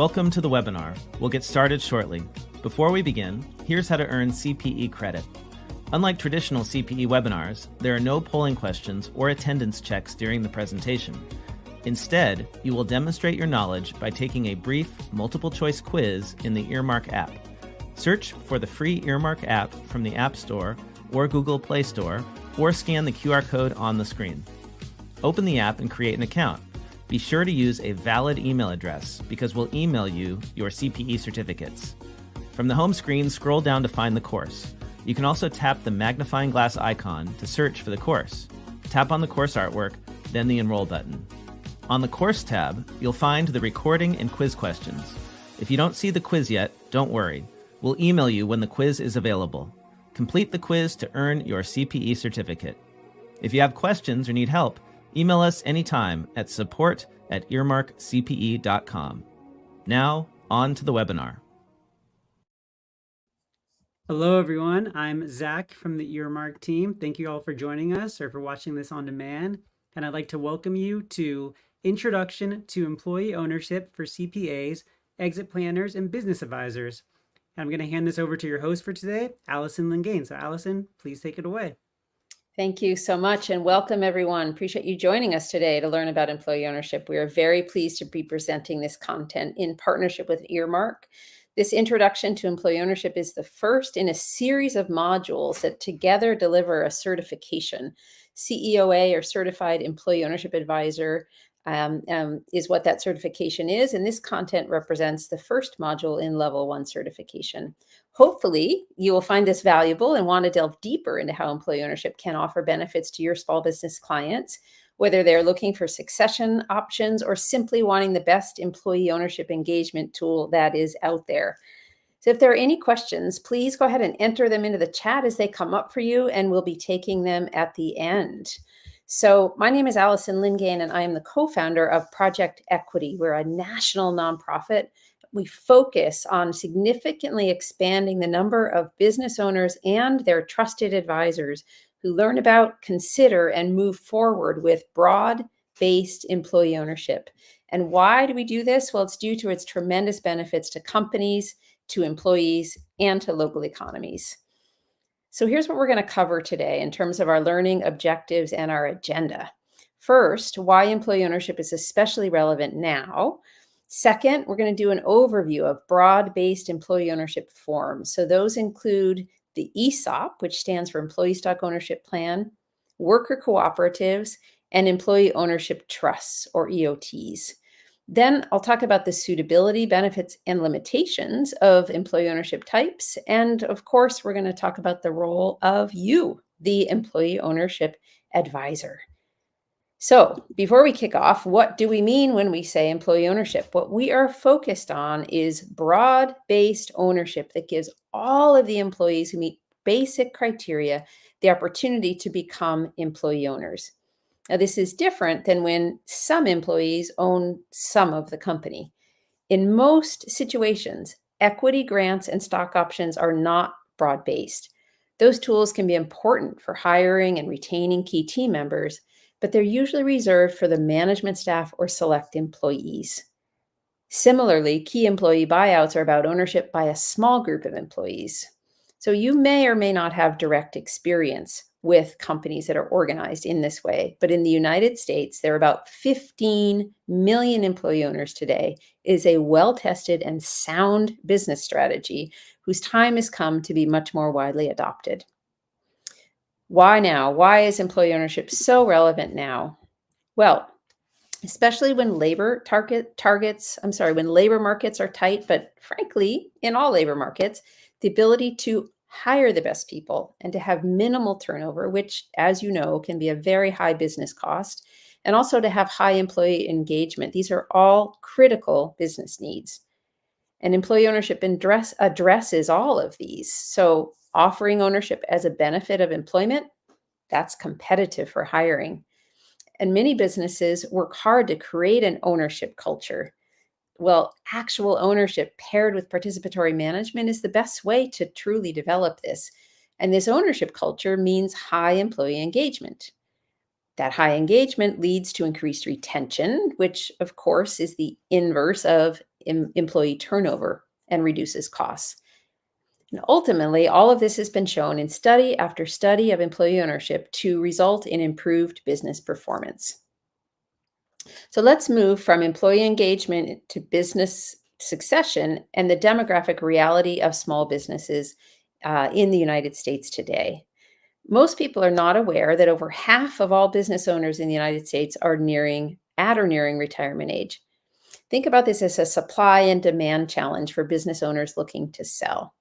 Welcome to the webinar. We'll get started shortly. Before we begin, here's how to earn CPE credit. Unlike traditional CPE webinars, there are no polling questions or attendance checks during the presentation. Instead, you will demonstrate your knowledge by taking a brief multiple-choice quiz in the Earmark app. Search for the free Earmark app from the App Store or Google Play Store, or scan the QR code on the screen. Open the app and create an account. Be sure to use a valid email address because we'll email you your CPE certificates. From the home screen, scroll down to find the course. You can also tap the magnifying glass icon to search for the course. Tap on the course artwork, then the Enroll button. On the Course tab, you'll find the recording and quiz questions. If you don't see the quiz yet, don't worry. We'll email you when the quiz is available. Complete the quiz to earn your CPE certificate. If you have questions or need help, email us anytime at support@earmarkcpe.com. Now, on to the webinar. Hello, everyone. I'm Zach from the Earmark team. Thank you all for joining us or for watching this on demand. And I'd like to welcome you to Introduction to Employee Ownership for CPAs, Exit Planners, and Business Advisors. I'm going to hand this over to your host for today, Allison Lingane. So Allison, please take it away. Thank you so much and welcome everyone. Appreciate you joining us today to learn about employee ownership. We are very pleased to be presenting this content in partnership with Earmark. This introduction to employee ownership is the first in a series of modules that together deliver a certification. CEOA, or Certified Employee Ownership Advisor, is what that certification is. And this content represents the first module in Level 1 certification. Hopefully, you will find this valuable and want to delve deeper into how employee ownership can offer benefits to your small business clients, whether they're looking for succession options or simply wanting the best employee ownership engagement tool that is out there. So if there are any questions, please go ahead and enter them into the chat as they come up for you, and we'll be taking them at the end. So my name is Allison Lingane, and I am the co-founder of Project Equity. We're a national nonprofit. We focus on significantly expanding the number of business owners and their trusted advisors who learn about, consider, and move forward with broad-based employee ownership. And why do we do this? Well, it's due to its tremendous benefits to companies, to employees, and to local economies. So here's what we're going to cover today in terms of our learning objectives and our agenda. First, why employee ownership is especially relevant now. Second, we're going to do an overview of broad-based employee ownership forms. So those include the ESOP, which stands for Employee Stock Ownership Plan, worker cooperatives, and employee ownership trusts, or EOTs. Then I'll talk about the suitability, benefits, and limitations of employee ownership types. And of course, we're going to talk about the role of you, the employee ownership advisor. So before we kick off, what do we mean when we say employee ownership? What we are focused on is broad-based ownership that gives all of the employees who meet basic criteria the opportunity to become employee owners. Now, this is different than when some employees own some of the company. In most situations, equity grants and stock options are not broad-based. Those tools can be important for hiring and retaining key team members, but they're usually reserved for the management staff or select employees. Similarly, key employee buyouts are about ownership by a small group of employees. So you may or may not have direct experience with companies that are organized in this way. But in the United States, there are about 15 million employee owners today. It is a well-tested and sound business strategy whose time has come to be much more widely adopted. Why now? Why is employee ownership so relevant now? Well, especially when labor markets are tight, but frankly, in all labor markets, the ability to hire the best people and to have minimal turnover, which, as you know, can be a very high business cost, and also to have high employee engagement. These are all critical business needs. And employee ownership addresses all of these. So offering ownership as a benefit of employment, that's competitive for hiring. And many businesses work hard to create an ownership culture. Well, actual ownership paired with participatory management is the best way to truly develop this. And this ownership culture means high employee engagement. That high engagement leads to increased retention, which of course is the inverse of employee turnover and reduces costs. And ultimately, all of this has been shown in study after study of employee ownership to result in improved business performance. So let's move from employee engagement to business succession and the demographic reality of small businesses in the United States today. Most people are not aware that over half of all business owners in the United States are nearing retirement age. Think about this as a supply and demand challenge for business owners looking to sell.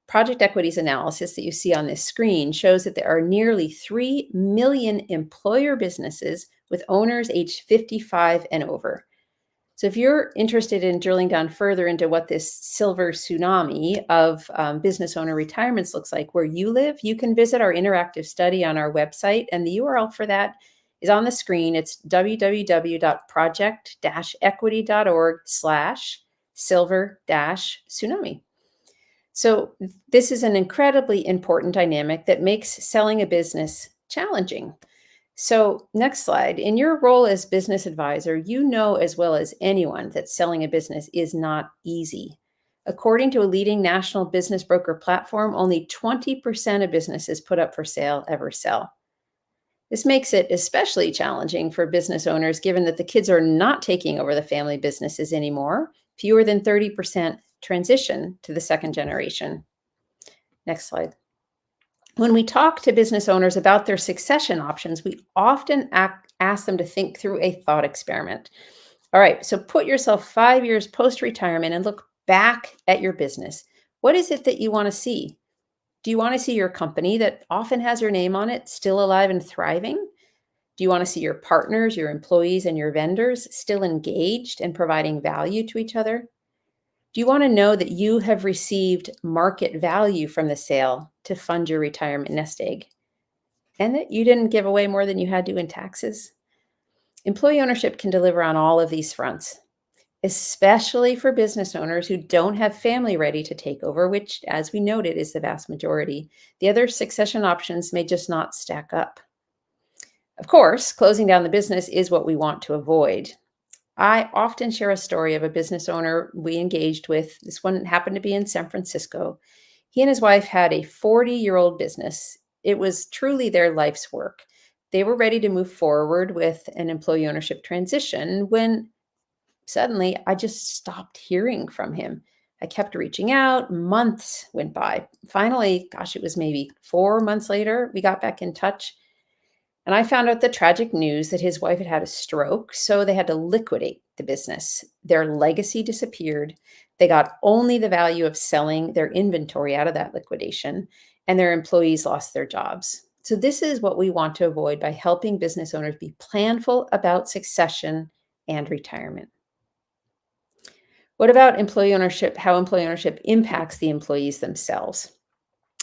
Project Equity's analysis that you see on this screen shows that there are nearly 3 million employer businesses with owners aged 55 and over. So if you're interested in drilling down further into what this silver tsunami of business owner retirements looks like where you live, you can visit our interactive study on our website, and the URL for that is on the screen. It's www.project-equity.org/silver-tsunami. So this is an incredibly important dynamic that makes selling a business challenging. So next slide. In your role as business advisor, you know as well as anyone that selling a business is not easy. According to a leading national business broker platform, only 20% of businesses put up for sale ever sell. This makes it especially challenging for business owners given that the kids are not taking over the family businesses anymore. Fewer than 30% transition to the second generation. Next slide. When we talk to business owners about their succession options, we often ask them to think through a thought experiment. All right, so put yourself 5 years post-retirement and look back at your business. What is it that you want to see? Do you want to see your company that often has your name on it still alive and thriving? Do you want to see your partners, your employees, and your vendors still engaged and providing value to each other? Do you want to know that you have received market value from the sale to fund your retirement nest egg, and that you didn't give away more than you had to in taxes? Employee ownership can deliver on all of these fronts, especially for business owners who don't have family ready to take over, which, as we noted, is the vast majority. The other succession options may just not stack up. Of course, closing down the business is what we want to avoid. I often share a story of a business owner we engaged with. This one happened to be in San Francisco. He and his wife had a 40-year-old business. It was truly their life's work. They were ready to move forward with an employee ownership transition when suddenly I just stopped hearing from him. I kept reaching out. Months went by. Finally, it was maybe 4 months later, we got back in touch. And I found out the tragic news that his wife had had a stroke, so they had to liquidate the business. Their legacy disappeared. They got only the value of selling their inventory out of that liquidation, and their employees lost their jobs. So this is what we want to avoid by helping business owners be planful about succession and retirement. What about employee ownership, how employee ownership impacts the employees themselves?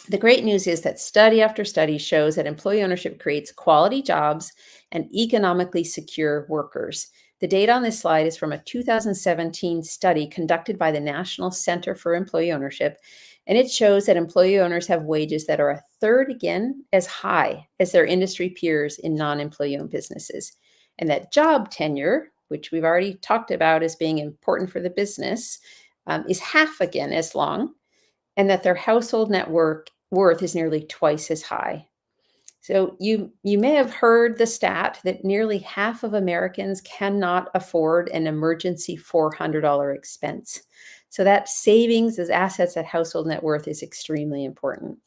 The great news is that study after study shows that employee ownership creates quality jobs and economically secure workers. The data on this slide is from a 2017 study conducted by the National Center for Employee Ownership, and it shows that employee owners have wages that are a third again as high as their industry peers in non-employee owned businesses, and that job tenure, which we've already talked about as being important for the business, is half again as long, and that their household net worth is nearly twice as high. So you may have heard the stat that nearly half of Americans cannot afford an emergency $400 expense. So that savings as assets at household net worth is extremely important.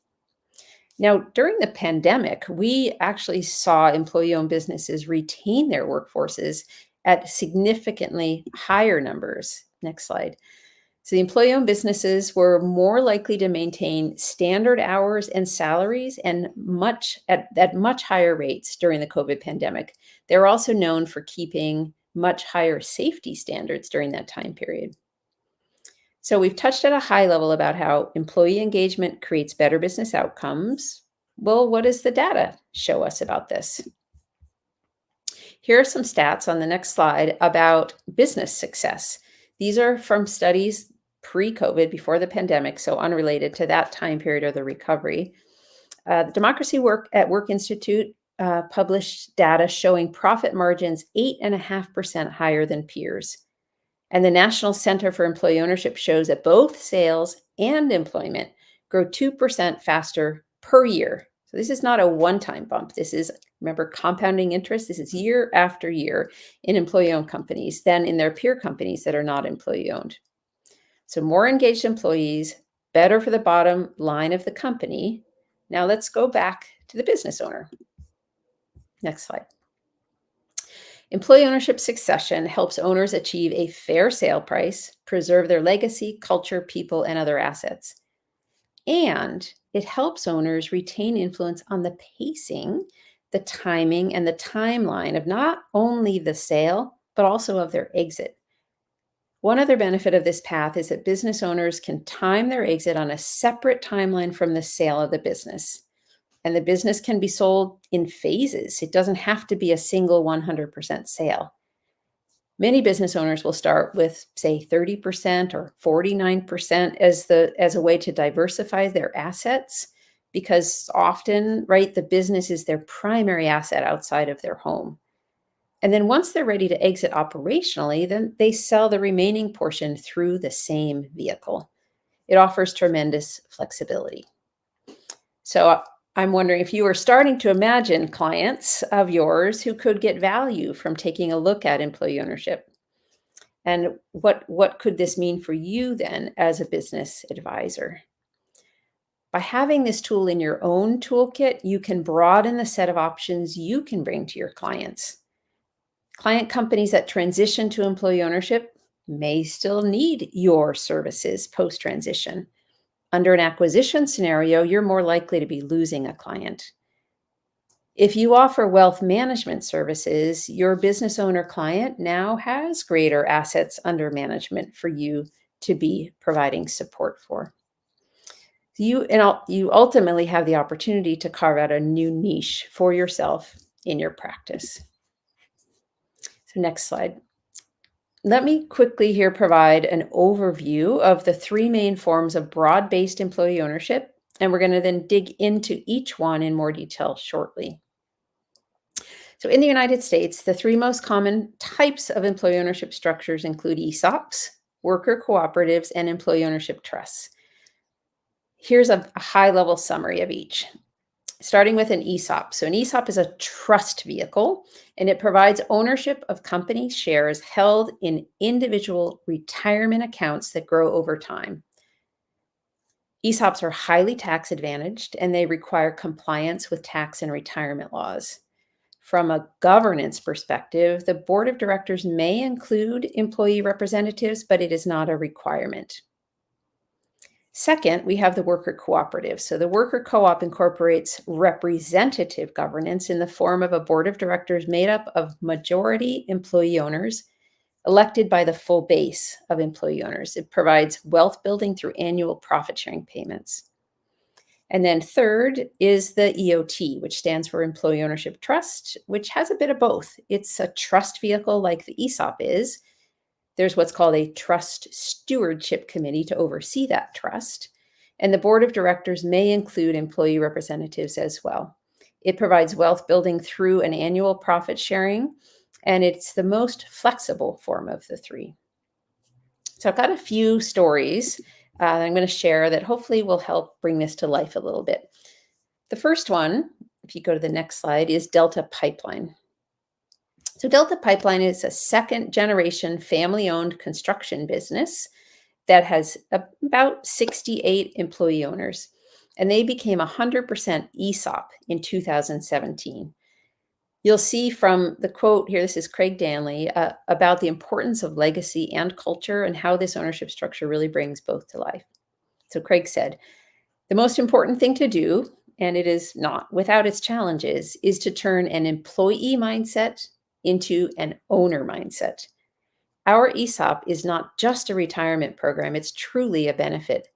Now, during the pandemic, we actually saw employee-owned businesses retain their workforces at significantly higher numbers. Next slide. So the employee-owned businesses were more likely to maintain standard hours and salaries and at much higher rates during the COVID pandemic. They were also known for keeping much higher safety standards during that time period. So we've touched at a high level about how employee engagement creates better business outcomes. Well, what does the data show us about this? Here are some stats on the next slide about business success. These are from studies pre-COVID, before the pandemic, so unrelated to that time period or the recovery. The Democracy at Work Institute published data showing profit margins 8.5% higher than peers. And the National Center for Employee Ownership shows that both sales and employment grow 2% faster per year. So this is not a one-time bump. This is, remember, compounding interest. This is year after year in employee-owned companies than in their peer companies that are not employee-owned. So more engaged employees, better for the bottom line of the company. Now let's go back to the business owner. Next slide. Employee ownership succession helps owners achieve a fair sale price, preserve their legacy, culture, people, and other assets. And it helps owners retain influence on the pacing, the timing, and the timeline of not only the sale, but also of their exit. One other benefit of this path is that business owners can time their exit on a separate timeline from the sale of the business. And the business can be sold in phases. It doesn't have to be a single 100% sale. Many business owners will start with, say, 30% or 49% as a way to diversify their assets, because often, right, the business is their primary asset outside of their home. And then once they're ready to exit operationally, then they sell the remaining portion through the same vehicle. It offers tremendous flexibility. So I'm wondering if you are starting to imagine clients of yours who could get value from taking a look at employee ownership. And what could this mean for you then as a business advisor? By having this tool in your own toolkit, you can broaden the set of options you can bring to your clients. Client companies that transition to employee ownership may still need your services post-transition. Under an acquisition scenario, you're more likely to be losing a client. If you offer wealth management services, your business owner client now has greater assets under management for you to be providing support for. You ultimately have the opportunity to carve out a new niche for yourself in your practice. So next slide. Let me quickly here provide an overview of the three main forms of broad-based employee ownership, and we're going to then dig into each one in more detail shortly. So in the United States, the three most common types of employee ownership structures include ESOPs, worker cooperatives, and employee ownership trusts. Here's a high-level summary of each. Starting with an ESOP. So an ESOP is a trust vehicle, and it provides ownership of company shares held in individual retirement accounts that grow over time. ESOPs are highly tax advantaged, and they require compliance with tax and retirement laws. From a governance perspective, the board of directors may include employee representatives, but it is not a requirement. Second, we have the worker cooperative. So the worker co-op incorporates representative governance in the form of a board of directors made up of majority employee owners elected by the full base of employee owners. It provides wealth building through annual profit sharing payments. And then third is the EOT, which stands for Employee Ownership Trust, which has a bit of both. It's a trust vehicle like the ESOP is. There's what's called a trust stewardship committee to oversee that trust. And the board of directors may include employee representatives as well. It provides wealth building through an annual profit sharing, and it's the most flexible form of the three. So I've got a few stories that I'm going to share that hopefully will help bring this to life a little bit. The first one, if you go to the next slide, is Delta Pipeline. So Delta Pipeline is a second-generation family-owned construction business that has about 68 employee owners, and they became 100% ESOP in 2017. You'll see from the quote here, this is Craig Danley, about the importance of legacy and culture and how this ownership structure really brings both to life. So Craig said, the most important thing to do, and it is not without its challenges, is to turn an employee mindset into an owner mindset. Our ESOP is not just a retirement program, it's truly a benefit.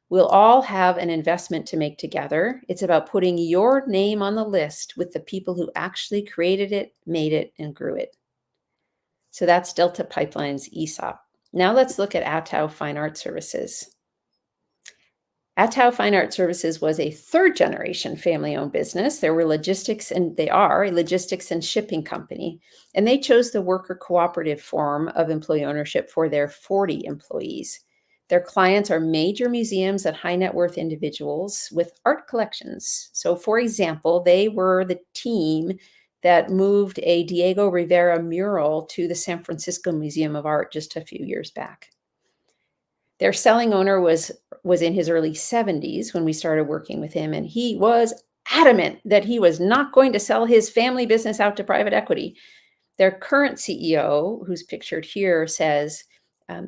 We'll all have an investment to make together. It's about putting your name on the list with the people who actually created it, made it, and grew it. So that's Delta Pipeline's ESOP. Now let's look at Atau Fine Art Services. Attow Fine Art Services was a third-generation family-owned business. They are a logistics and shipping company, and they chose the worker cooperative form of employee ownership for their 40 employees. Their clients are major museums and high net worth individuals with art collections. So, for example, they were the team that moved a Diego Rivera mural to the San Francisco Museum of Art just a few years back. Their selling owner was in his early 70s when we started working with him, and he was adamant that he was not going to sell his family business out to private equity. Their current CEO, who's pictured here, says,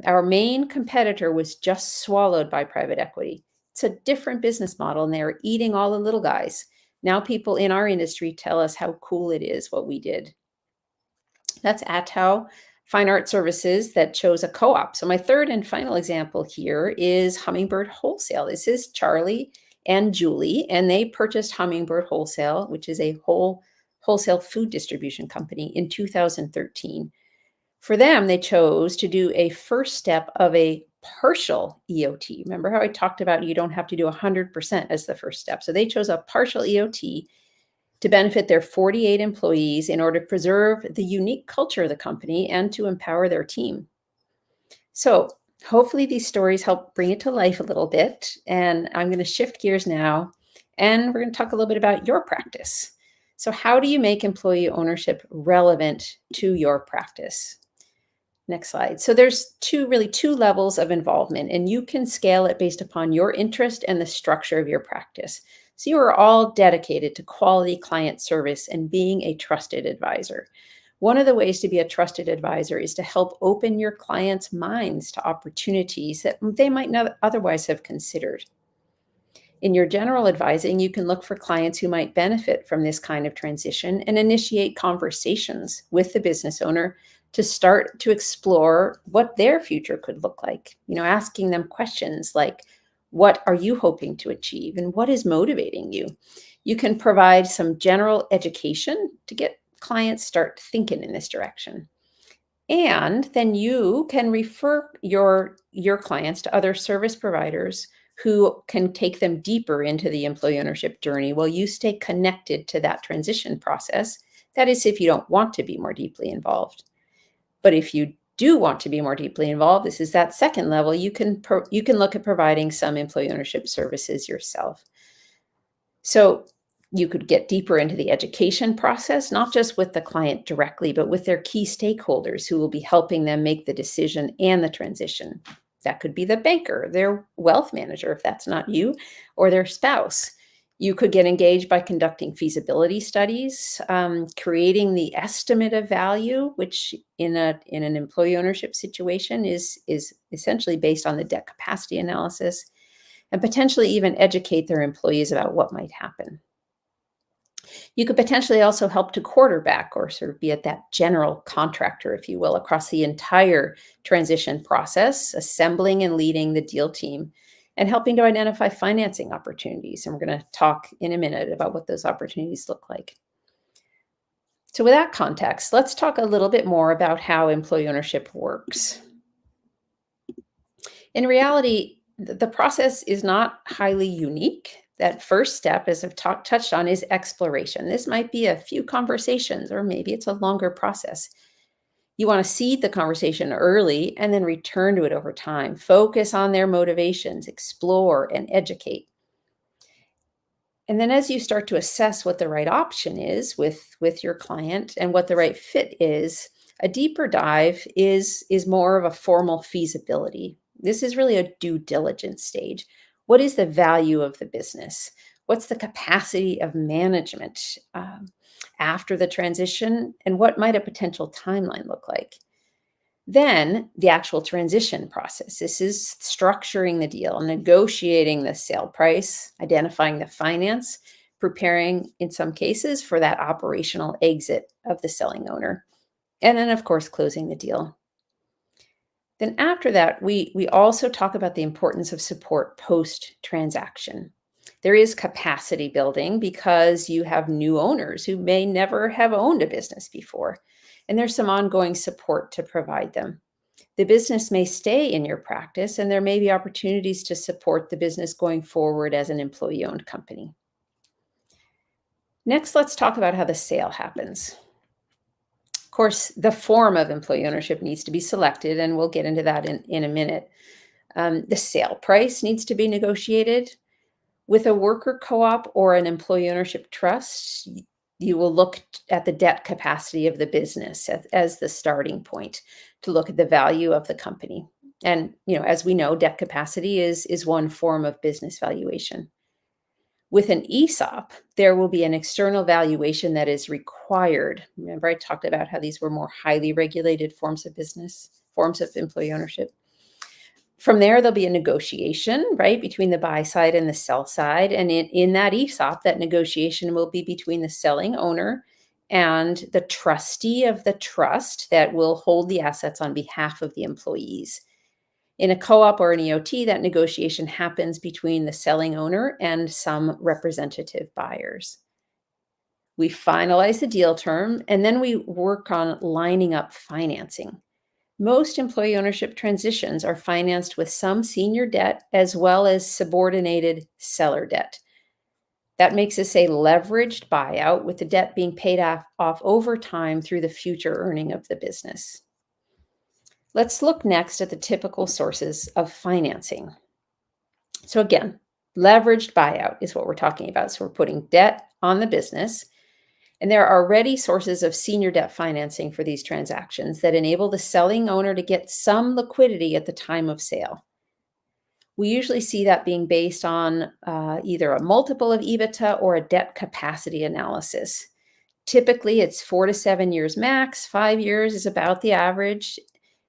our main competitor was just swallowed by private equity. It's a different business model, and they're eating all the little guys. Now people in our industry tell us how cool it is what we did. That's Attow Fine Art Services that chose a co-op. So my third and final example here is Hummingbird Wholesale. This is Charlie and Julie, and they purchased Hummingbird Wholesale, which is a wholesale food distribution company, in 2013. For them, they chose to do a first step of a partial EOT. Remember how I talked about you don't have to do 100% as the first step. So they chose a partial EOT to benefit their 48 employees in order to preserve the unique culture of the company and to empower their team. So hopefully these stories help bring it to life a little bit. And I'm going to shift gears now, and we're going to talk a little bit about your practice. So how do you make employee ownership relevant to your practice? Next slide. So there's two levels of involvement, and you can scale it based upon your interest and the structure of your practice. So you are all dedicated to quality client service and being a trusted advisor. One of the ways to be a trusted advisor is to help open your clients' minds to opportunities that they might not otherwise have considered. In your general advising, you can look for clients who might benefit from this kind of transition and initiate conversations with the business owner to start to explore what their future could look like. Asking them questions like, what are you hoping to achieve and what is motivating you? You can provide some general education to get clients start thinking in this direction. And then you can refer your clients to other service providers who can take them deeper into the employee ownership journey while you stay connected to that transition process. That is, if you don't want to be more deeply involved. But if you do want to be more deeply involved, this is that second level. You can look at providing some employee ownership services yourself. So you could get deeper into the education process, not just with the client directly, but with their key stakeholders who will be helping them make the decision and the transition. That could be the banker, their wealth manager, if that's not you, or their spouse. You could get engaged by conducting feasibility studies, creating the estimate of value, which in an employee ownership situation is essentially based on the debt capacity analysis, and potentially even educate their employees about what might happen. You could potentially also help to quarterback or sort of be at that general contractor, if you will, across the entire transition process, assembling and leading the deal team, and helping to identify financing opportunities. And we're going to talk in a minute about what those opportunities look like. So with that context, let's talk a little bit more about how employee ownership works. In reality, the process is not highly unique. That first step, as I've touched on, is exploration. This might be a few conversations, or maybe it's a longer process. You want to seed the conversation early and then return to it over time. Focus on their motivations, explore, and educate. And then as you start to assess what the right option is with your client and what the right fit is, a deeper dive is more of a formal feasibility. This is really a due diligence stage. What is the value of the business? What's the capacity of management after the transition? And what might a potential timeline look like? Then the actual transition process. This is structuring the deal, negotiating the sale price, identifying the finance, preparing in some cases for that operational exit of the selling owner. And then, of course, closing the deal. Then after that, we also talk about the importance of support post-transaction. There is capacity building because you have new owners who may never have owned a business before, and there's some ongoing support to provide them. The business may stay in your practice, and there may be opportunities to support the business going forward as an employee-owned company. Next, let's talk about how the sale happens. Of course, the form of employee ownership needs to be selected, and we'll get into that in a minute. The sale price needs to be negotiated. With a worker co-op or an employee ownership trust, you will look at the debt capacity of the business as the starting point to look at the value of the company. And, as we know, debt capacity is one form of business valuation. With an ESOP, there will be an external valuation that is required. Remember, I talked about how these were more highly regulated forms of business, forms of employee ownership. From there, there'll be a negotiation, right, between the buy side and the sell side. And in that ESOP, that negotiation will be between the selling owner and the trustee of the trust that will hold the assets on behalf of the employees. In a co-op or an EOT, that negotiation happens between the selling owner and some representative buyers. We finalize the deal term, and then we work on lining up financing. Most employee ownership transitions are financed with some senior debt as well as subordinated seller debt. That makes this a leveraged buyout, with the debt being paid off over time through the future earning of the business. Let's look next at the typical sources of financing. So again, leveraged buyout is what we're talking about. So we're putting debt on the business, and there are already sources of senior debt financing for these transactions that enable the selling owner to get some liquidity at the time of sale. We usually see that being based on either a multiple of EBITDA or a debt capacity analysis. Typically, it's 4 to 7 years max. 5 years is about the average,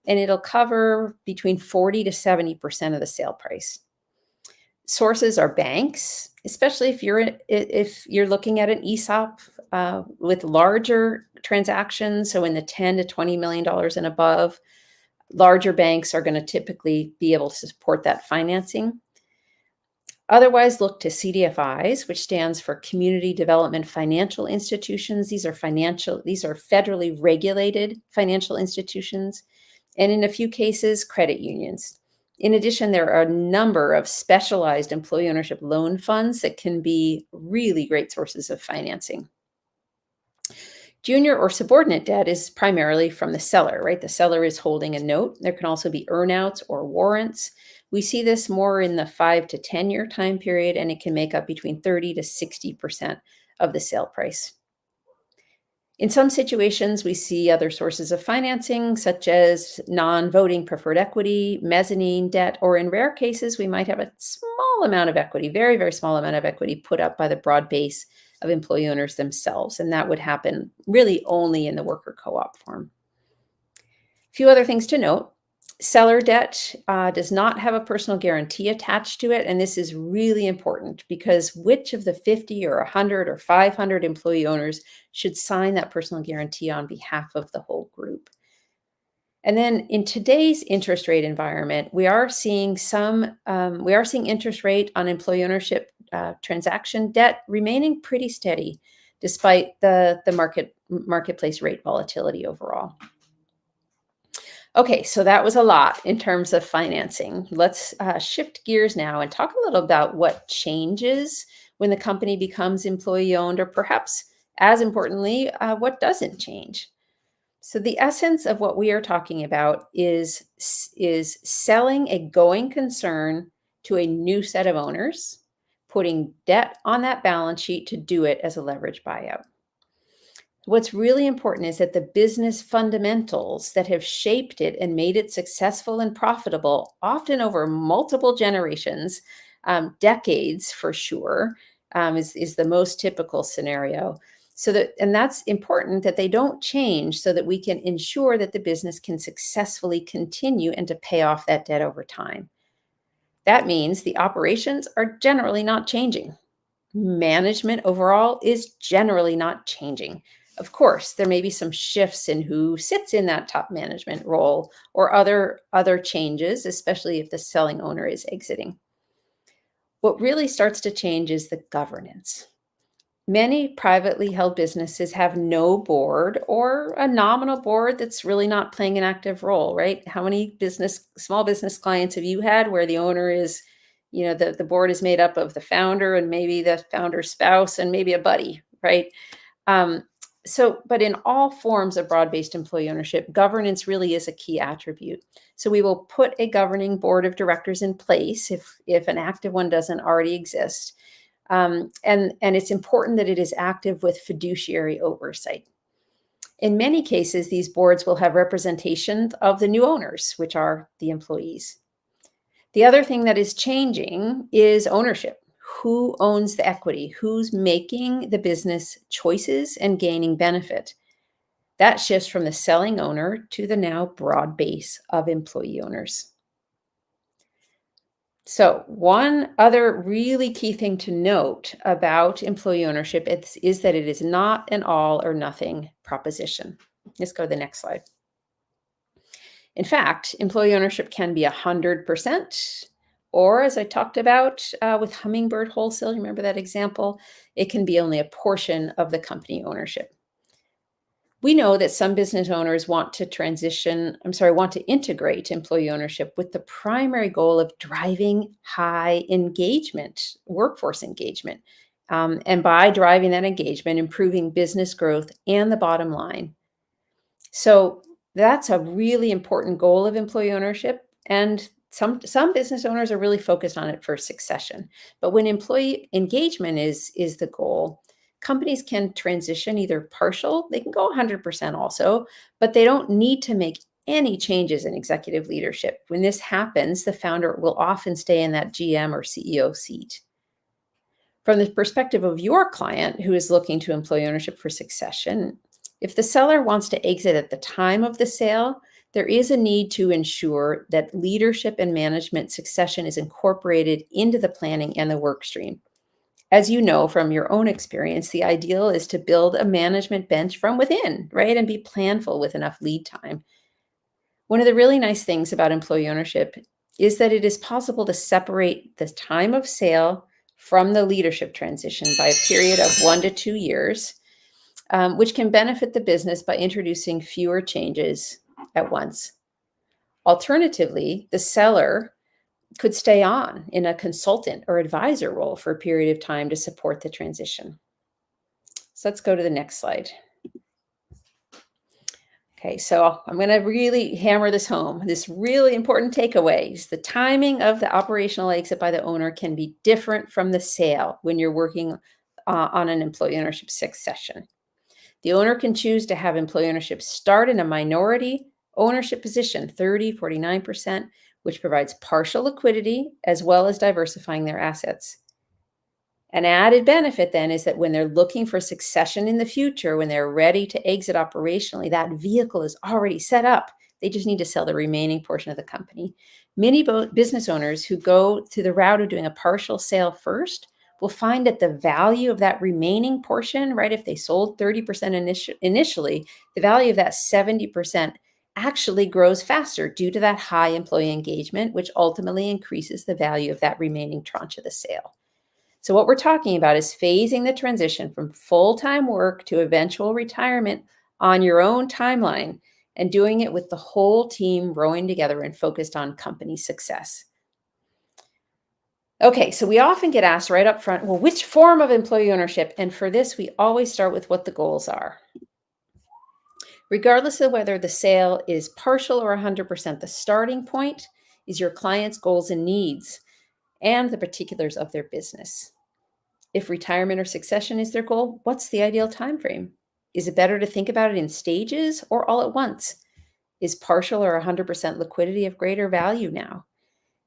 and it'll cover between 40 to 70% of the sale price. Sources are banks, especially if you're looking at an ESOP with larger transactions, so in the $10 to $20 million and above. Larger banks are going to typically be able to support that financing. Otherwise, look to CDFIs, which stands for Community Development Financial Institutions. These are federally regulated financial institutions, and in a few cases, credit unions. In addition, there are a number of specialized employee ownership loan funds that can be really great sources of financing. Junior or subordinate debt is primarily from the seller, right? The seller is holding a note. There can also be earnouts or warrants. We see this more in the 5 to 10 year time period, and it can make up between 30 to 60% of the sale price. In some situations, we see other sources of financing, such as non-voting preferred equity, mezzanine debt, or in rare cases, we might have a small amount of equity, very, very small amount of equity put up by the broad base of employee owners themselves. And that would happen really only in the worker co-op form. A few other things to note. Seller debt does not have a personal guarantee attached to it. And this is really important because which of the 50 or 100 or 500 employee owners should sign that personal guarantee on behalf of the whole group? And then in today's interest rate environment, we are seeing interest rate on employee ownership transaction debt remaining pretty steady despite the marketplace rate volatility overall. Okay, so that was a lot in terms of financing. Let's shift gears now and talk a little about what changes when the company becomes employee owned, or perhaps as importantly, what doesn't change. So the essence of what we are talking about is selling a going concern to a new set of owners, putting debt on that balance sheet to do it as a leverage buyout. What's really important is that the business fundamentals that have shaped it and made it successful and profitable, often over multiple generations, decades for sure, is the most typical scenario. And that's important that they don't change so that we can ensure that the business can successfully continue and to pay off that debt over time. That means the operations are generally not changing. Management overall is generally not changing. Of course, there may be some shifts in who sits in that top management role or other changes, especially if the selling owner is exiting. What really starts to change is the governance. Many privately held businesses have no board or a nominal board that's really not playing an active role, right? How many small business clients have you had where the owner is, the board is made up of the founder and maybe the founder's spouse and maybe a buddy, right? Um, but in all forms of broad-based employee ownership, governance really is a key attribute. So we will put a governing board of directors in place if an active one doesn't already exist. And it's important that it is active with fiduciary oversight. In many cases, these boards will have representation of the new owners, which are the employees. The other thing that is changing is ownership. Who owns the equity? Who's making the business choices and gaining benefit? That shifts from the selling owner to the now broad base of employee owners. So one other really key thing to note about employee ownership is that it is not an all or nothing proposition. Let's go to the next slide. In fact, employee ownership can be 100%, or as I talked about with Hummingbird Wholesale, you remember that example? It can be only a portion of the company ownership. We know that some business owners want to integrate employee ownership with the primary goal of driving high engagement, workforce engagement. And by driving that engagement, improving business growth and the bottom line. So that's a really important goal of employee ownership. And some business owners are really focused on it for succession. But when employee engagement is the goal, companies can transition either partial, they can go 100% also, but they don't need to make any changes in executive leadership. When this happens, the founder will often stay in that GM or CEO seat. From the perspective of your client who is looking to employee ownership for succession, if the seller wants to exit at the time of the sale, there is a need to ensure that leadership and management succession is incorporated into the planning and the work stream. As you know from your own experience, the ideal is to build a management bench from within, right? And be planful with enough lead time. One of the really nice things about employee ownership is that it is possible to separate the time of sale from the leadership transition by a period of 1 to 2 years, which can benefit the business by introducing fewer changes at once. Alternatively, the seller could stay on in a consultant or advisor role for a period of time to support the transition. So let's go to the next slide. Okay, so I'm going to really hammer this home. This really important takeaway is the timing of the operational exit by the owner can be different from the sale when you're working on an employee ownership succession. The owner can choose to have employee ownership start in a minority ownership position, 30, 49%, which provides partial liquidity as well as diversifying their assets. An added benefit then is that when they're looking for succession in the future, when they're ready to exit operationally, that vehicle is already set up. They just need to sell the remaining portion of the company. Many business owners who go to the route of doing a partial sale first will find that the value of that remaining portion, right, if they sold 30% initially, the value of that 70% actually grows faster due to that high employee engagement, which ultimately increases the value of that remaining tranche of the sale. So what we're talking about is phasing the transition from full-time work to eventual retirement on your own timeline and doing it with the whole team rowing together and focused on company success. Okay, so we often get asked right up front, well, which form of employee ownership? And for this, we always start with what the goals are. Regardless of whether the sale is partial or 100%, the starting point is your client's goals and needs and the particulars of their business. If retirement or succession is their goal, what's the ideal time frame? Is it better to think about it in stages or all at once? Is partial or 100% liquidity of greater value now?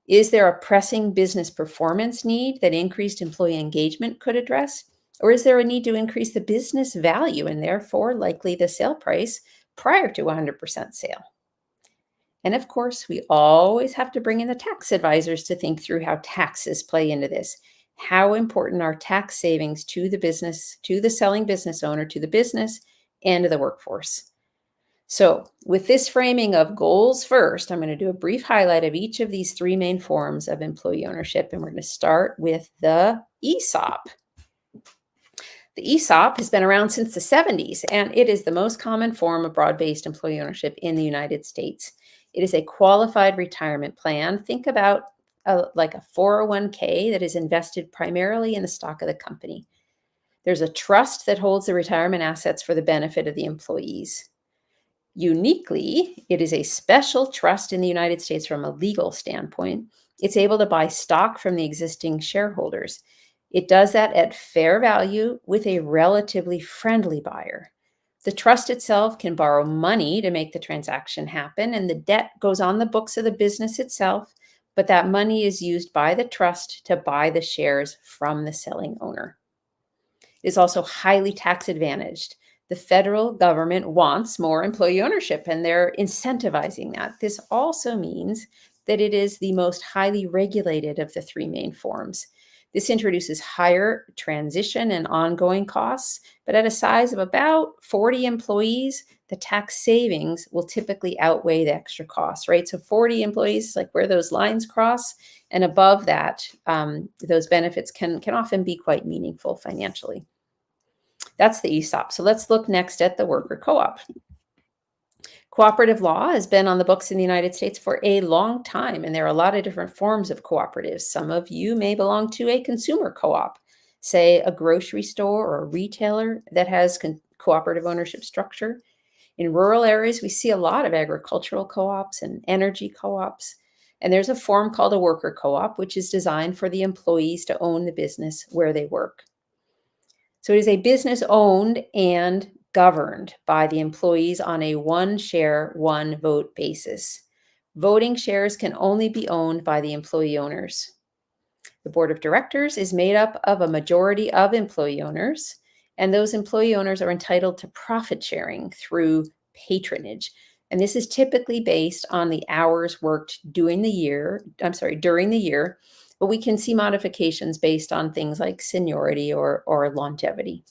Is there a pressing business performance need that increased employee engagement could address? Or is there a need to increase the business value and therefore likely the sale price prior to 100% sale? And of course, we always have to bring in the tax advisors to think through how taxes play into this. How important are tax savings to the business, to the selling business owner, to the business, and to the workforce? So with this framing of goals first, I'm going to do a brief highlight of each of these three main forms of employee ownership, and we're going to start with the ESOP. The ESOP has been around since the 70s, and it is the most common form of broad-based employee ownership in the United States. It is a qualified retirement plan. Think about like a 401k that is invested primarily in the stock of the company. There's a trust that holds the retirement assets for the benefit of the employees. Uniquely, it is a special trust in the United States from a legal standpoint. It's able to buy stock from the existing shareholders. It does that at fair value with a relatively friendly buyer. The trust itself can borrow money to make the transaction happen, and the debt goes on the books of the business itself, but that money is used by the trust to buy the shares from the selling owner. It is also highly tax advantaged. The federal government wants more employee ownership, and they're incentivizing that. This also means that it is the most highly regulated of the three main forms. This introduces higher transition and ongoing costs, but at a size of about 40 employees, the tax savings will typically outweigh the extra costs, right? So 40 employees, like where those lines cross, and above that, those benefits can often be quite meaningful financially. That's the ESOP. So let's look next at the worker co-op. Cooperative law has been on the books in the United States for a long time, and there are a lot of different forms of cooperatives. Some of you may belong to a consumer co-op, say a grocery store or a retailer that has cooperative ownership structure. In rural areas, we see a lot of agricultural co-ops and energy co-ops. And there's a form called a worker co-op, which is designed for the employees to own the business where they work. So it is a business owned and governed by the employees on a one share, one vote basis. Voting shares can only be owned by the employee owners. The board of directors is made up of a majority of employee owners, and those employee owners are entitled to profit sharing through patronage. And this is typically based on the hours worked during the year, but we can see modifications based on things like seniority or longevity.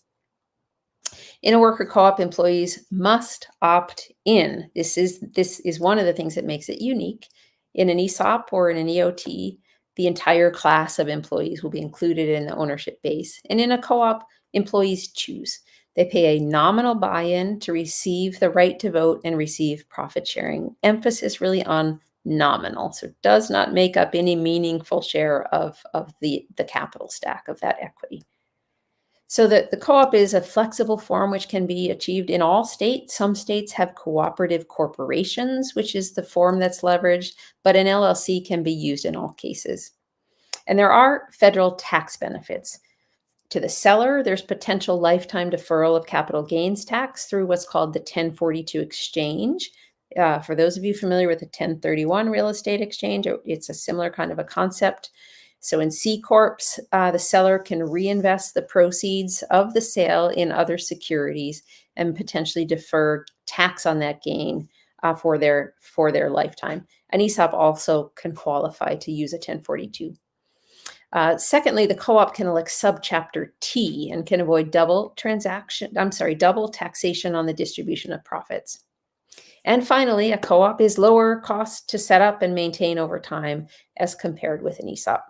In a worker co-op, employees must opt in. This is one of the things that makes it unique. In an ESOP or in an EOT, the entire class of employees will be included in the ownership base. And in a co-op, employees choose. They pay a nominal buy-in to receive the right to vote and receive profit sharing. Emphasis really on nominal. So it does not make up any meaningful share of the capital stack of that equity. So the co-op is a flexible form which can be achieved in all states. Some states have cooperative corporations, which is the form that's leveraged, but an LLC can be used in all cases. And there are federal tax benefits. To the seller, there's potential lifetime deferral of capital gains tax through what's called the 1042 exchange. For those of you familiar with the 1031 real estate exchange, it's a similar kind of a concept. So in C Corps, the seller can reinvest the proceeds of the sale in other securities and potentially defer tax on that gain for their lifetime. An ESOP also can qualify to use a 1042. Secondly, the co-op can elect subchapter T and can avoid double taxation on the distribution of profits. And finally, a co-op is lower cost to set up and maintain over time as compared with an ESOP.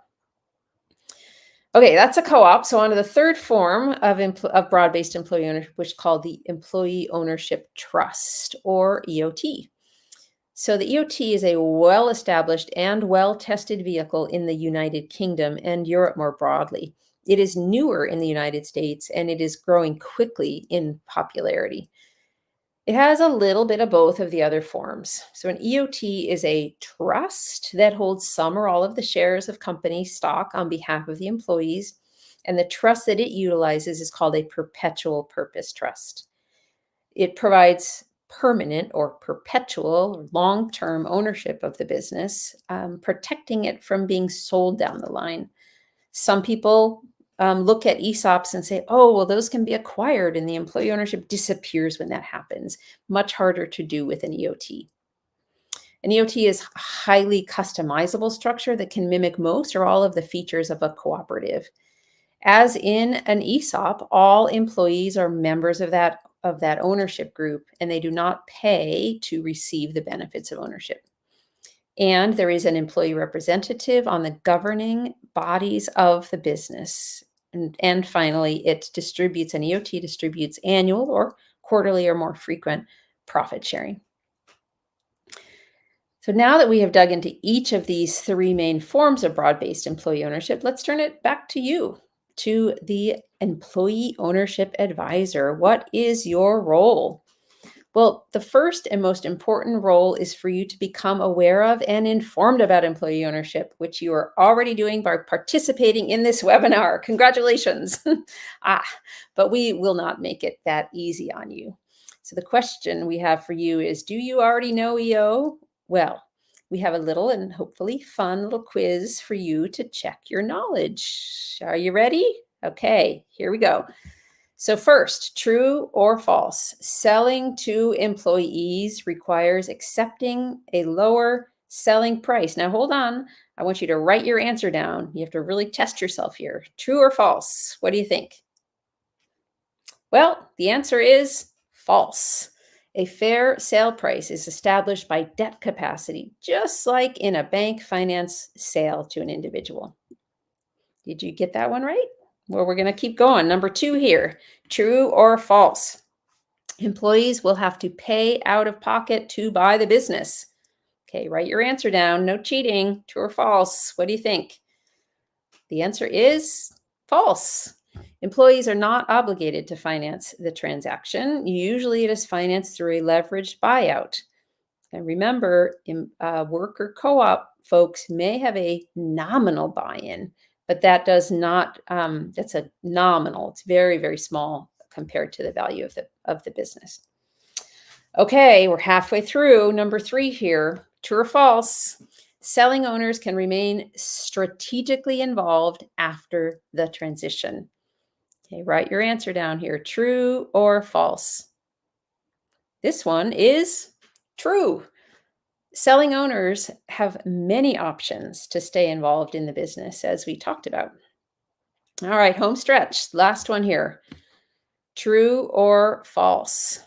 Okay, that's a co-op. So on to the third form of broad-based employee ownership, which is called the Employee Ownership Trust, or EOT. So the EOT is a well-established and well-tested vehicle in the United Kingdom and Europe more broadly. It is newer in the United States, and it is growing quickly in popularity. It has a little bit of both of the other forms. So an EOT is a trust that holds some or all of the shares of company stock on behalf of the employees, and the trust that it utilizes is called a perpetual purpose trust. It provides permanent or perpetual long-term ownership of the business, protecting it from being sold down the line. Some people look at ESOPs and say, oh, well, those can be acquired and the employee ownership disappears when that happens. Much harder to do with an EOT. An EOT is a highly customizable structure that can mimic most or all of the features of a cooperative. As in an ESOP, all employees are members of that ownership group, and they do not pay to receive the benefits of ownership. And there is an employee representative on the governing bodies of the business. And finally, it distributes, an EOT distributes annual or quarterly or more frequent profit sharing. So now that we have dug into each of these three main forms of broad-based employee ownership, let's turn it back to you, to the employee ownership advisor. What is your role? Well, the first and most important role is for you to become aware of and informed about employee ownership, which you are already doing by participating in this webinar. Congratulations. But we will not make it that easy on you. So the question we have for you is, do you already know EO? Well, we have a little and hopefully fun little quiz for you to check your knowledge. Are you ready? Okay, here we go. So first, true or false, selling to employees requires accepting a lower selling price. Now hold on, I want you to write your answer down. You have to really test yourself here. True or false? What do you think? Well, the answer is false. A fair sale price is established by debt capacity, just like in a bank finance sale to an individual. Did you get that one right? Well, we're going to keep going. Number 2 here, true or false? Employees will have to pay out of pocket to buy the business. Okay, write your answer down. No cheating. True or false? What do you think? The answer is false. Employees are not obligated to finance the transaction. Usually it is financed through a leveraged buyout. And remember, worker co-op folks may have a nominal buy-in, but that does not, that's a nominal. It's very, very small compared to the value of the business. Okay, we're halfway through. Number 3 here, true or false? Selling owners can remain strategically involved after the transition. Okay, write your answer down here, true or false? This one is true. Selling owners have many options to stay involved in the business, as we talked about. All right, home stretch. Last one here. True or false?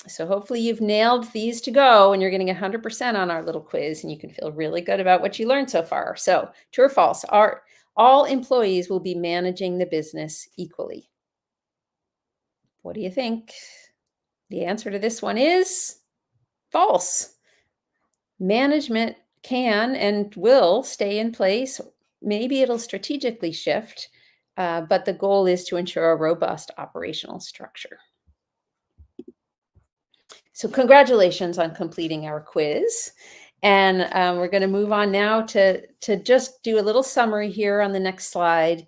So hopefully you've nailed these to go and you're getting 100% on our little quiz and you can feel really good about what you learned so far. So true or false? All employees will be managing the business equally. What do you think? The answer to this one is false. Management can and will stay in place. Maybe it'll strategically shift, but the goal is to ensure a robust operational structure. So congratulations on completing our quiz. And we're going to move on now to just do a little summary here on the next slide.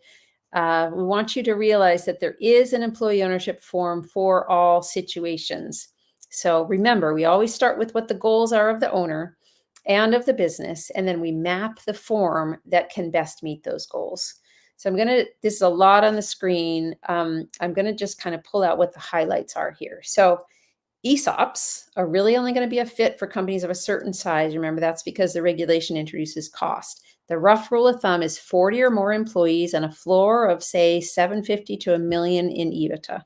We want you to realize that there is an employee ownership form for all situations. So remember, we always start with what the goals are of the owner and of the business, and then we map the form that can best meet those goals. So this is a lot on the screen. I'm going to just kind of pull out what the highlights are here. So ESOPs are really only going to be a fit for companies of a certain size. Remember, that's because the regulation introduces cost. The rough rule of thumb is 40 or more employees and a floor of, say, 750 to $1 million in EBITDA.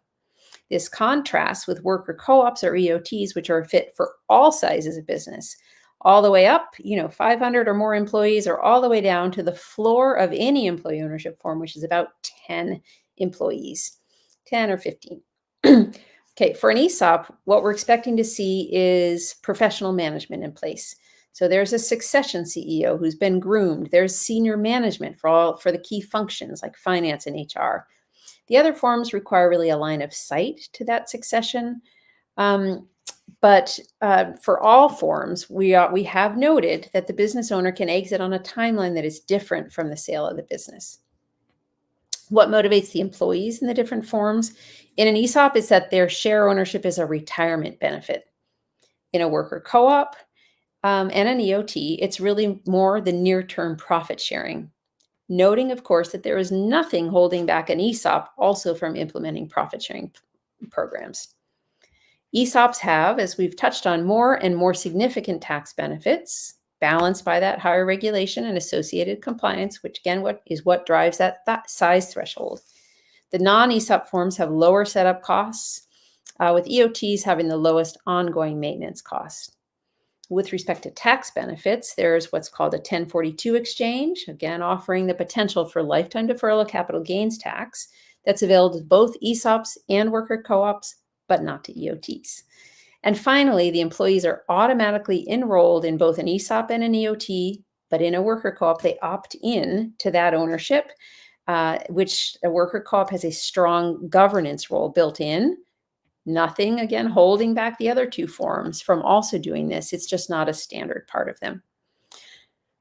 This contrasts with worker co-ops or EOTs, which are a fit for all sizes of business, all the way up, 500 or more employees, or all the way down to the floor of any employee ownership form, which is about 10 employees, 10 or 15. Okay, for an ESOP, what we're expecting to see is professional management in place. So there's a succession CEO who's been groomed. There's senior management for the key functions like finance and HR. The other forms require really a line of sight to that succession. But for all forms, we have noted that the business owner can exit on a timeline that is different from the sale of the business. What motivates the employees in the different forms? In an ESOP is that their share ownership is a retirement benefit. In a worker co-op and an EOT, it's really more the near-term profit sharing. Noting, of course, that there is nothing holding back an ESOP also from implementing profit sharing programs. ESOPs have, as we've touched on, more and more significant tax benefits, balanced by that higher regulation and associated compliance, which again, what drives that size threshold. The non-ESOP forms have lower setup costs, with EOTs having the lowest ongoing maintenance costs. With respect to tax benefits, there's what's called a 1042 exchange, again, offering the potential for lifetime deferral of capital gains tax that's available to both ESOPs and worker co-ops, but not to EOTs. And finally, the employees are automatically enrolled in both an ESOP and an EOT, but in a worker co-op, they opt in to that ownership, which a worker co-op has a strong governance role built in. Nothing, again, holding back the other two forms from also doing this. It's just not a standard part of them.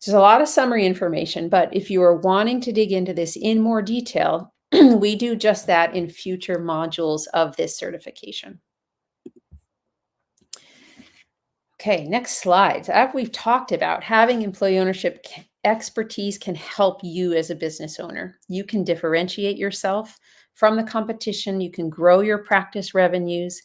There's a lot of summary information, but if you are wanting to dig into this in more detail, we do just that in future modules of this certification. Okay, next slide. So as we've talked about, having employee ownership expertise can help you as a business owner. You can differentiate yourself from the competition. You can grow your practice revenues.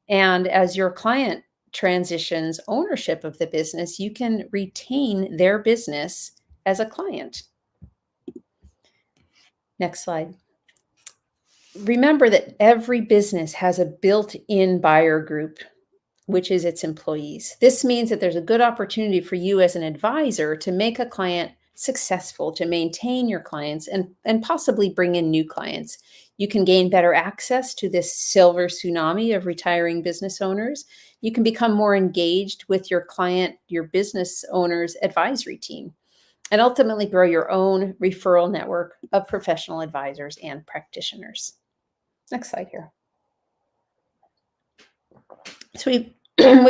And as your client transitions ownership of the business, you can retain their business as a client. Next slide. Remember that every business has a built-in buyer group, which is its employees. This means that there's a good opportunity for you as an advisor to make a client successful, to maintain your clients and possibly bring in new clients. You can gain better access to this silver tsunami of retiring business owners. You can become more engaged with your client, your business owner's advisory team, and ultimately grow your own referral network of professional advisors and practitioners. Next slide here. So we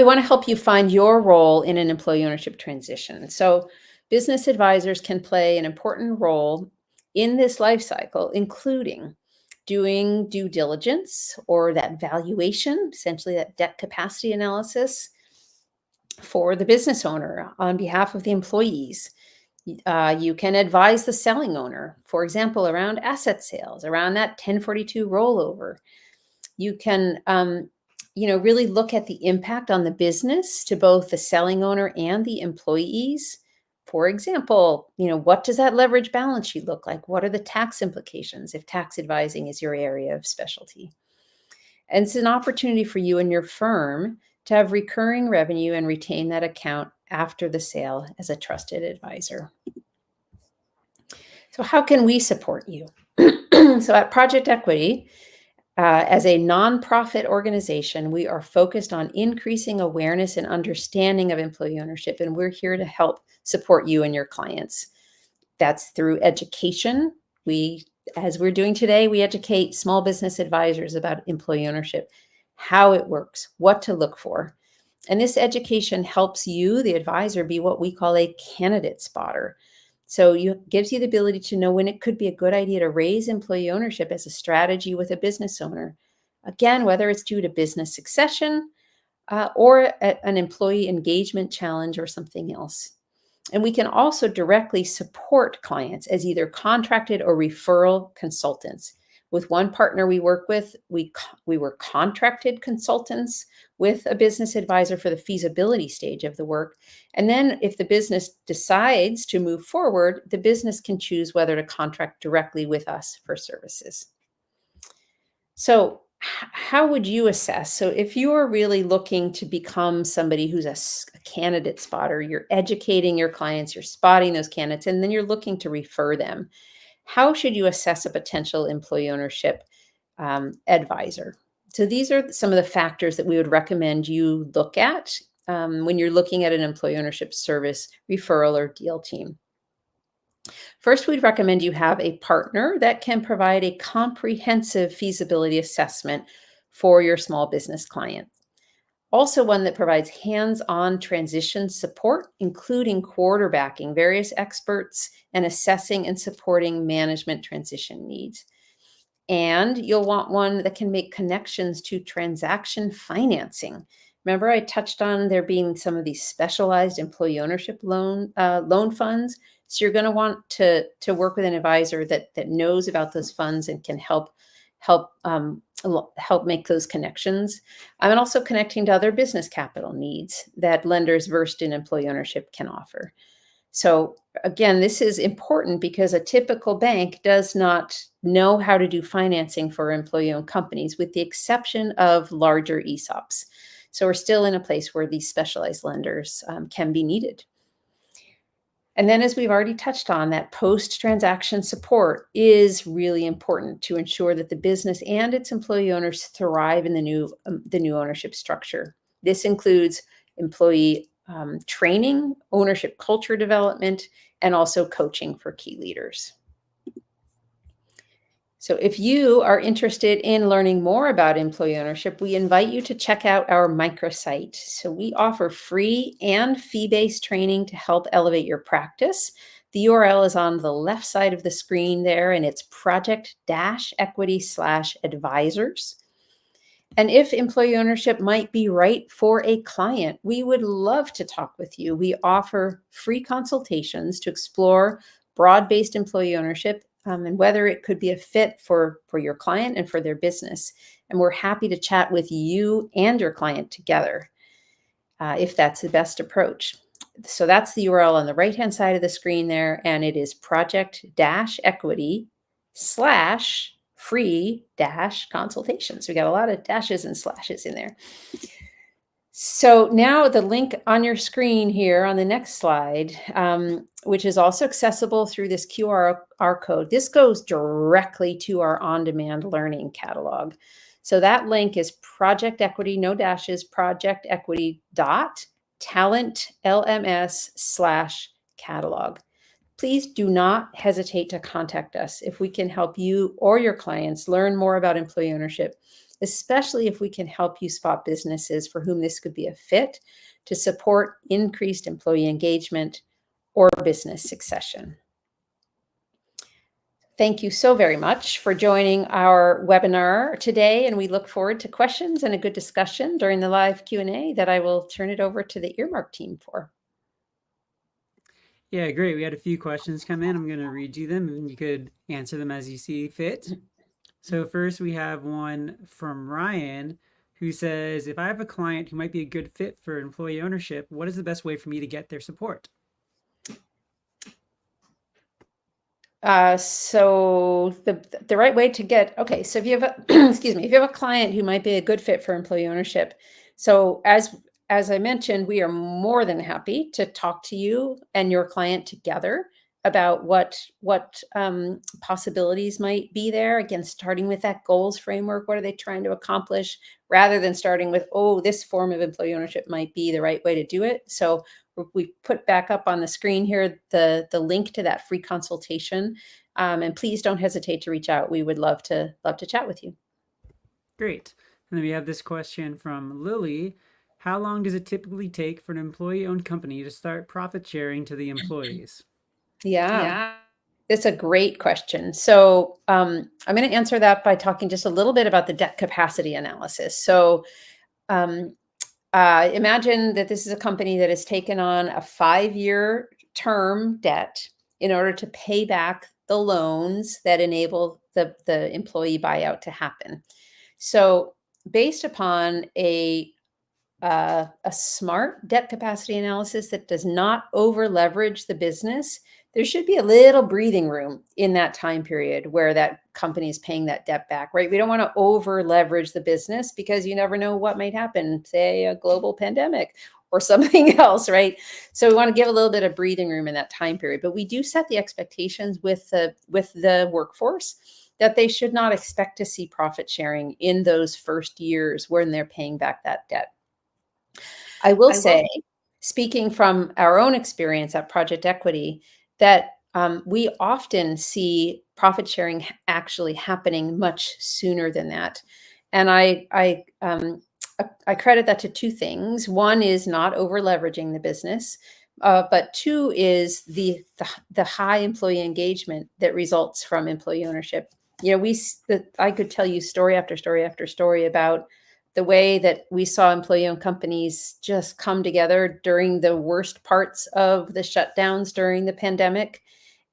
want to help you find your role in an employee ownership transition. So business advisors can play an important role in this life cycle, including doing due diligence or that valuation, essentially that debt capacity analysis for the business owner on behalf of the employees. You can advise the selling owner, for example, around asset sales, around that 1042 rollover. You can really look at the impact on the business to both the selling owner and the employees. For example, what does that leverage balance sheet look like? What are the tax implications if tax advising is your area of specialty? And it's an opportunity for you and your firm to have recurring revenue and retain that account after the sale as a trusted advisor. So how can we support you? So at Project Equity, as a nonprofit organization, we are focused on increasing awareness and understanding of employee ownership, and we're here to help support you and your clients. That's through education. As we're doing today, we educate small business advisors about employee ownership, how it works, what to look for. And this education helps you, the advisor, be what we call a candidate spotter. So it gives you the ability to know when it could be a good idea to raise employee ownership as a strategy with a business owner. Again, whether it's due to business succession or an employee engagement challenge or something else. And we can also directly support clients as either contracted or referral consultants. With one partner we work with, we were contracted consultants with a business advisor for the feasibility stage of the work. And then if the business decides to move forward, the business can choose whether to contract directly with us for services. So how would you assess? So if you are really looking to become somebody who's a candidate spotter, you're educating your clients, you're spotting those candidates, and then you're looking to refer them. How should you assess a potential employee ownership advisor? So these are some of the factors that we would recommend you look at when you're looking at an employee ownership service, referral, or deal team. First, we'd recommend you have a partner that can provide a comprehensive feasibility assessment for your small business client. Also, one that provides hands-on transition support, including quarterbacking various experts and assessing and supporting management transition needs. And you'll want one that can make connections to transaction financing. Remember, I touched on there being some of these specialized employee ownership loan funds. So you're going to want to work with an advisor that knows about those funds and can help make those connections. And also connecting to other business capital needs that lenders versed in employee ownership can offer. So again, this is important because a typical bank does not know how to do financing for employee-owned companies, with the exception of larger ESOPs. So we're still in a place where these specialized lenders can be needed. And then, as we've already touched on, that post-transaction support is really important to ensure that the business and its employee owners thrive in the new ownership structure. This includes employee training, ownership culture development, and also coaching for key leaders. So if you are interested in learning more about employee ownership, we invite you to check out our microsite. So we offer free and fee-based training to help elevate your practice. The URL is on the left side of the screen there, and it's project-equity/advisors. And if employee ownership might be right for a client, we would love to talk with you. We offer free consultations to explore broad-based employee ownership and whether it could be a fit for your client and for their business. And we're happy to chat with you and your client together if that's the best approach. So that's the URL on the right-hand side of the screen there, and it is project-equity/free-consultations. We got a lot of dashes and slashes in there. So now the link on your screen here on the next slide, which is also accessible through this QR code, this goes directly to our on-demand learning catalog. So that link is Project Equity, no dashes, projectequity.talentlms/catalog. Please do not hesitate to contact us if we can help you or your clients learn more about employee ownership, especially if we can help you spot businesses for whom this could be a fit to support increased employee engagement or business succession. Thank you so very much for joining our webinar today, and we look forward to questions and a good discussion during the live Q&A that I will turn it over to the Earmark team for. Yeah, great. We had a few questions come in. I'm going to read you them and you could answer them as you see fit. So first we have one from Ryan who says, if I have a client who might be a good fit for employee ownership, what is the best way for me to get their support? So the right way to get, okay, so if you have a, excuse me, if you have a client who might be a good fit for employee ownership, so as I mentioned, we are more than happy to talk to you and your client together about what possibilities might be there. Again, starting with that goals framework, what are they trying to accomplish, rather than starting with, oh, this form of employee ownership might be the right way to do it. So we put back up on the screen here the link to that free consultation, and please don't hesitate to reach out. We would love to chat with you. Great. And then we have this question from Lily. How long does it typically take for an employee-owned company to start profit sharing to the employees? Yeah. That's a great question. So I'm going to answer that by talking just a little bit about the debt capacity analysis. So imagine that this is a company that has taken on a 5-year term debt in order to pay back the loans that enable the employee buyout to happen. So based upon a smart debt capacity analysis that does not over leverage the business, there should be a little breathing room in that time period where that company is paying that debt back, right? We don't want to over leverage the business because you never know what might happen, say a global pandemic or something else, right? So we want to give a little bit of breathing room in that time period, but we do set the expectations with the workforce that they should not expect to see profit sharing in those first years when they're paying back that debt. I will say, speaking from our own experience at Project Equity, that we often see profit sharing actually happening much sooner than that. And I credit that to two things. One is not over leveraging the business, but two is the high employee engagement that results from employee ownership. You know, I could tell you story after story after story about the way that we saw employee-owned companies just come together during the worst parts of the shutdowns during the pandemic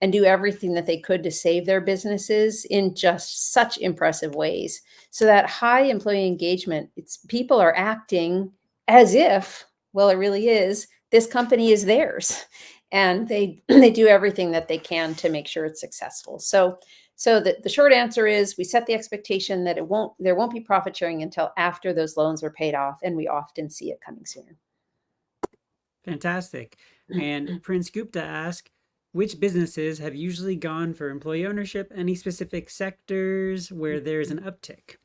and do everything that they could to save their businesses in just such impressive ways. So that high employee engagement, people are acting as if, well, it really is, this company is theirs. And they do everything that they can to make sure it's successful. So So the short answer is we set the expectation that there won't be profit sharing until after those loans are paid off, and we often see it coming sooner. Fantastic. And Prince Gupta asked, which businesses have usually gone for employee ownership? Any specific sectors where there's an uptick?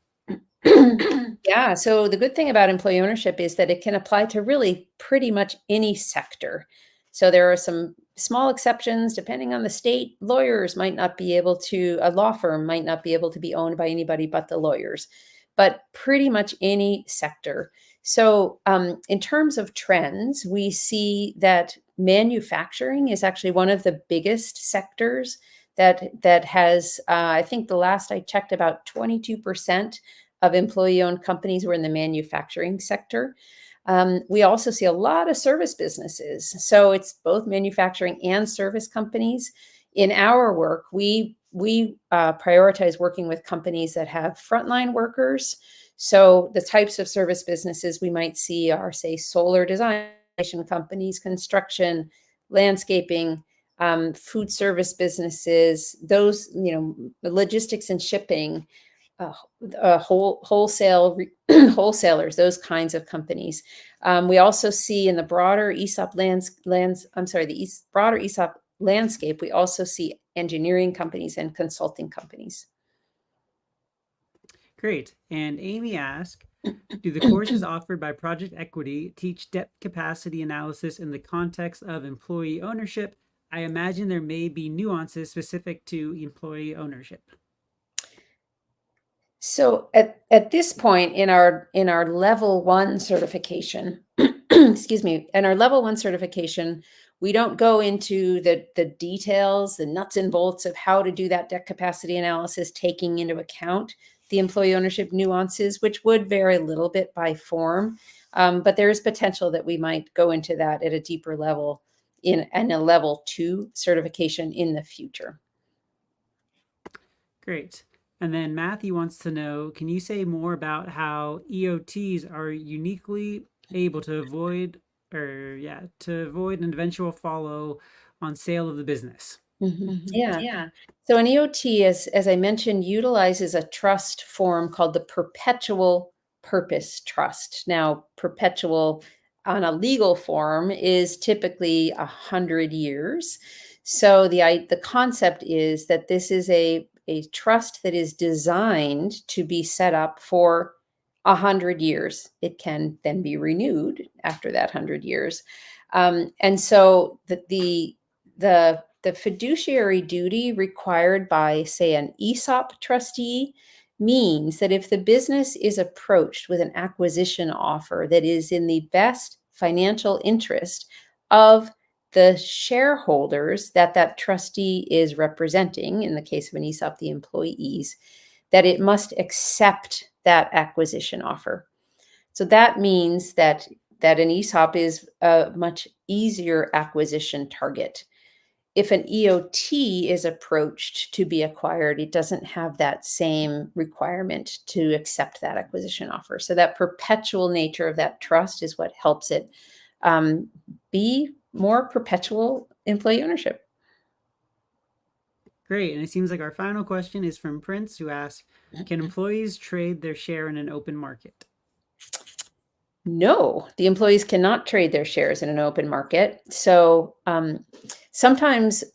Yeah, so the good thing about employee ownership is that it can apply to really pretty much any sector. So there are some small exceptions depending on the state. Lawyers might not be able to, a law firm might not be able to be owned by anybody but the lawyers, but pretty much any sector. So in terms of trends, we see that manufacturing is actually one of the biggest sectors that has, I think the last I checked, about 22% of employee-owned companies were in the manufacturing sector. We also see a lot of service businesses. So it's both manufacturing and service companies. In our work, we prioritize working with companies that have frontline workers. So the types of service businesses we might see are, say, solar design companies, construction, landscaping, food service businesses, those, logistics and shipping, wholesalers, those kinds of companies. We also see in the broader ESOP broader ESOP landscape, we also see engineering companies and consulting companies. Great. And Amy asked, do the courses offered by Project Equity teach debt capacity analysis in the context of employee ownership? I imagine there may be nuances specific to employee ownership. So at this point in our level 1 certification, excuse me, in our level 1 certification, we don't go into the details, the nuts and bolts of how to do that debt capacity analysis, taking into account the employee ownership nuances, which would vary a little bit by form. But there is potential that we might go into that at a deeper level in a level 2 certification in the future. Great. And then Matthew wants to know, can you say more about how EOTs are uniquely able to avoid an eventual follow on sale of the business? Yeah. So an EOT, as I mentioned, utilizes a trust form called the perpetual purpose trust. Now, perpetual on a legal form is typically 100 years. So the concept is that this is a trust that is designed to be set up for 100 years. It can then be renewed after that 100 years. And so the fiduciary duty required by, say, an ESOP trustee means that if the business is approached with an acquisition offer that is in the best financial interest of the shareholders that trustee is representing, in the case of an ESOP, the employees, that it must accept that acquisition offer. So that means that an ESOP is a much easier acquisition target. If an EOT is approached to be acquired, it doesn't have that same requirement to accept that acquisition offer. So that perpetual nature of that trust is what helps it be more perpetual employee ownership. Great. And it seems like our final question is from Prince, who asks, can employees trade their share in an open market? No, the employees cannot trade their shares in an open market. So sometimes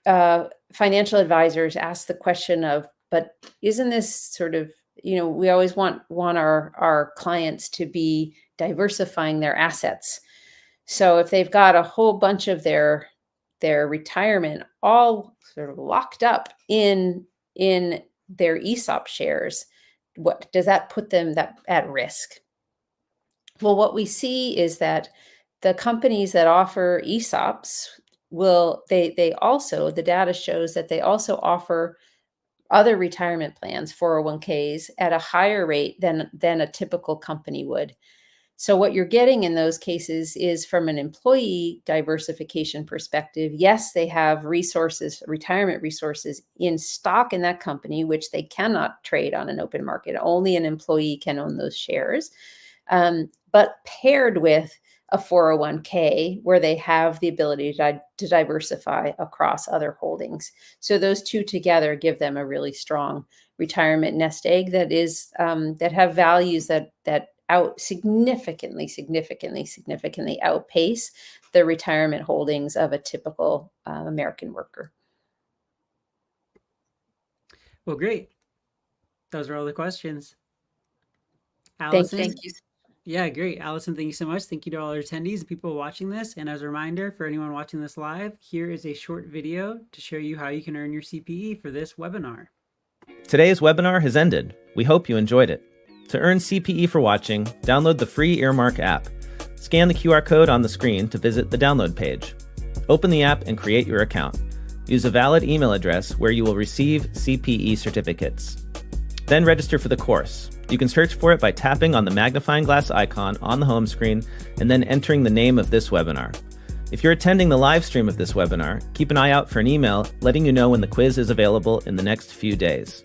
financial advisors ask the question of, but isn't this sort of, we always want our clients to be diversifying their assets. So if they've got a whole bunch of their retirement all sort of locked up in their ESOP shares, what does that put them at risk? Well, what we see is that the companies that offer ESOPs they also, the data shows that they also offer other retirement plans, 401ks, at a higher rate than a typical company would. So what you're getting in those cases is, from an employee diversification perspective, yes, they have retirement resources in stock in that company, which they cannot trade on an open market. Only an employee can own those shares. But paired with a 401k where they have the ability to diversify across other holdings. So those two together give them a really strong retirement nest egg that is that have values that significantly outpace the retirement holdings of a typical American worker. Well, great. Those are all the questions. Allison? Thank you. Yeah, great. Allison, thank you so much. Thank you to all our attendees and people watching this. And as a reminder for anyone watching this live, here is a short video to show you how you can earn your CPE for this webinar. Today's webinar has ended. We hope you enjoyed it. To earn CPE for watching, download the free Earmark app. Scan the QR code on the screen to visit the download page. Open the app and create your account. Use a valid email address where you will receive CPE certificates. Then register for the course. You can search for it by tapping on the magnifying glass icon on the home screen and then entering the name of this webinar. If you're attending the live stream of this webinar, keep an eye out for an email letting you know when the quiz is available in the next few days.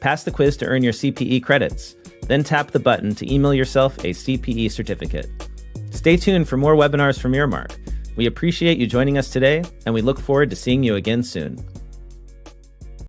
Pass the quiz to earn your CPE credits. Then tap the button to email yourself a CPE certificate. Stay tuned for more webinars from Earmark. We appreciate you joining us today, and we look forward to seeing you again soon.